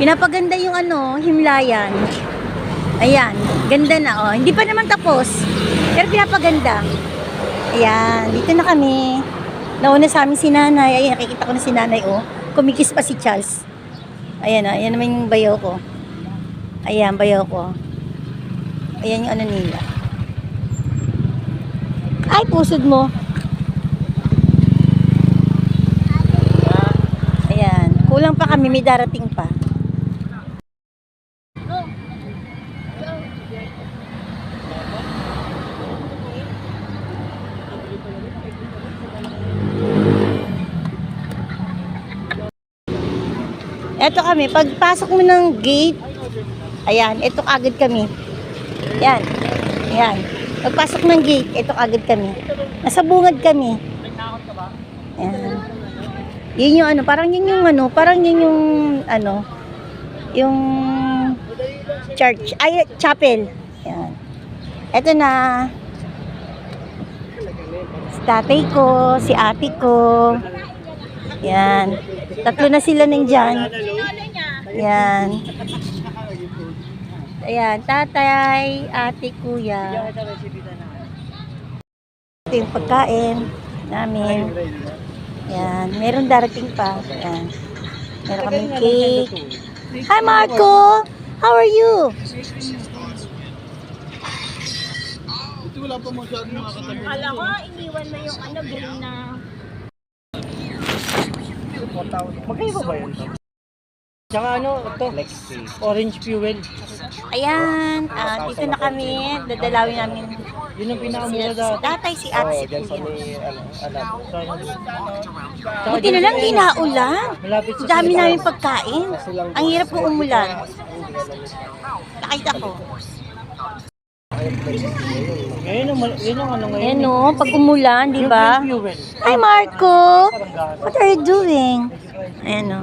Pinapaganda yung ano, himlayan. Ayan, ganda na oh. Hindi pa naman tapos. Pero pinapaganda. Ayan, dito na kami. Nauna sa amin si nanay. Ayan, nakikita ko na si nanay oh. Kumikis pa si Charles. Ayan oh, ayan naman yung bayaw ko. Ayan, bayaw ko. Ayan yung ano nila. Ay, pusod mo. Ayan, kulang pa kami, may darating pa. Eto kami, pagpasok mo ng gate, ayan, eto agad kami. Yan, yan. Pagpasok ng gate, eto agad kami. Nasa bungad kami. Ayan. Yun yung ano, parang yun yung ano, parang yun yung ano, yung church, ay, chapel. Ayan. Eto na. Si tatay ko, si ate ko. Yan. Tatlo na sila nandyan. Yan. Ayan, tatay, ate, kuya. Ito yung pagkain namin. Yan. Meron darating pa. Yan. Meron kaming cake. Hi, Marco! How are you? Wala pa masyadong makakatabi. Akala ko, iniwan mo yung ano, green na... Magkaiba ba yun? Tsaka ano, ito, orange fuel. Ayan, dito na kami. Dadalawin namin Yun ang si pinakamura dati. tatay, si ate, si Diyan sa kuya. may, alam. Buti na lang, di naulan. Malapit sa Dami namin pagkain. Ang hirap po umulan. Nakita ko. Yun ang ano ngayon. Ayan no, pag umulan, di ba? Yung fuel. Hi, Marco! What are you doing? Ayan no.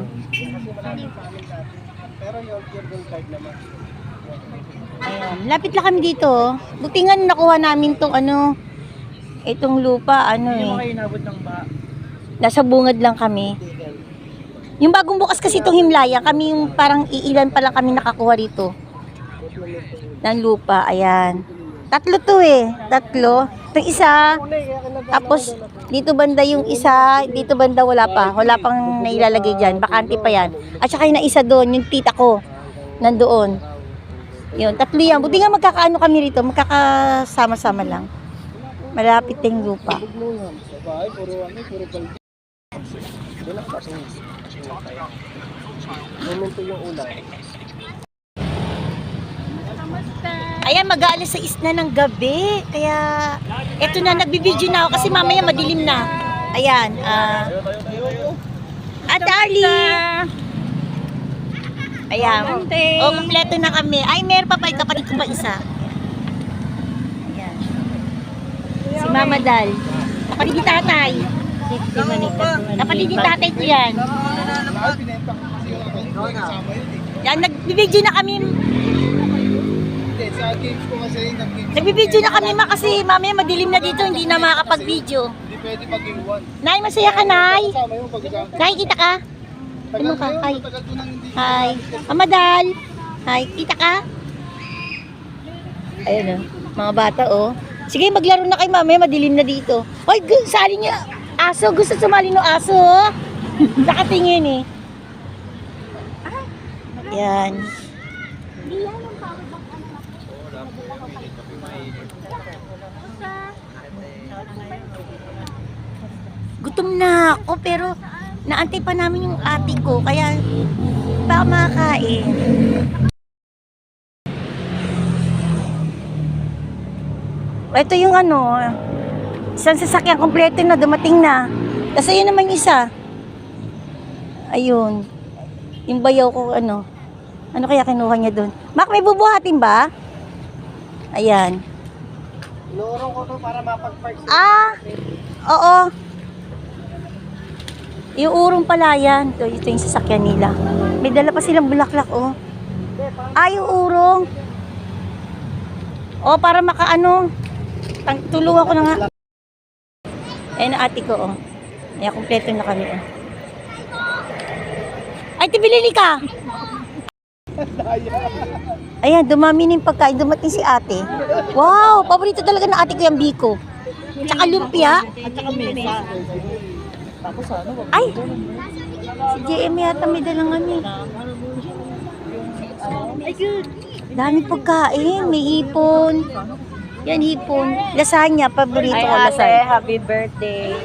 Ayan, lapit lang kami dito. Buti nga nakuha namin tong ano, itong lupa, ano Hindi mo eh. kayo inabot ng ba? Nasa bungad lang kami. Yung bagong bukas kasi itong himlaya, kami yung parang iilan pa lang kami nakakuha rito. Ng lupa, ayan. Tatlo to eh. Tatlo. Itong isa, tapos dito banda yung isa, dito banda wala pa. Wala pang nailalagay dyan. Bakante pa yan. At saka yung isa doon, yung tita ko. Nandoon. Yun, tatlo yan. Buti nga magkakaano kami rito, magkakasama-sama lang. Malapit na yung lupa. Momento yung ulan. Ayan, mag-aalas 6 na ng gabi. Kaya, eto na, nagbibideo na ako kasi mamaya madilim na. Ayan, Darlie! Ayan. O, kompleto na kami. Ay, meron pa pa, kapatid ko pa isa. Ayan. Si Mama Dal. Kapatid ni tatay. Kapatid ni tatay ko yan. Yan, nagbibideo na kami. Sa games ko kasi, Nagbibideo na kami kasi mamaya madilim na dito, hindi na makakapag-video. hindi pwede maging one. Nay, masaya ka, Nay? Kasama yung pag-isama. Nay, kita ka? Ano ka? Hi. Tagal ko nang hindi. Hi. Amadal. Hi, kita ka? Ayun oh, mga bata oh. Sige, maglaro na kayo mamaya, madilim na dito. Hoy, sali niyo. Aso, gusto sumali no aso oh. Nakatingin eh. Yan. Gutom na ako pero naantay pa namin yung ate ko kaya pa makakain. Ito yung ano, isang sasakyan kompleto na dumating na. Tapos ayun naman yung isa. Ayun. Yung bayaw ko ano. Ano kaya kinuha niya doon? Mak, may bubuhatin ba? Ayan. Inuurong ko to para mapag-park. Ah! Oo. Yung urong pala yan. Ito yung sasakyan nila. May dala pa silang bulaklak, oh. Ah, yung urong. Oh, para makaano. Tulungan ko na nga. Ayan ang ate ko, oh. Ayan, kompleto na kami, oh. Ay, tibilili ka! Ayan, dumami na yung pagkain. Dumating si ate. Wow, paborito talaga ng ate ko yung biko. Tsaka lumpia. At saka mesa. Tapos ano? Ay! Si JM yata may dalang ano eh. Ay, good. Daming pagkain. May hipon. Yan, hipon. Lasagna. Paborito ko lasagna. happy birthday.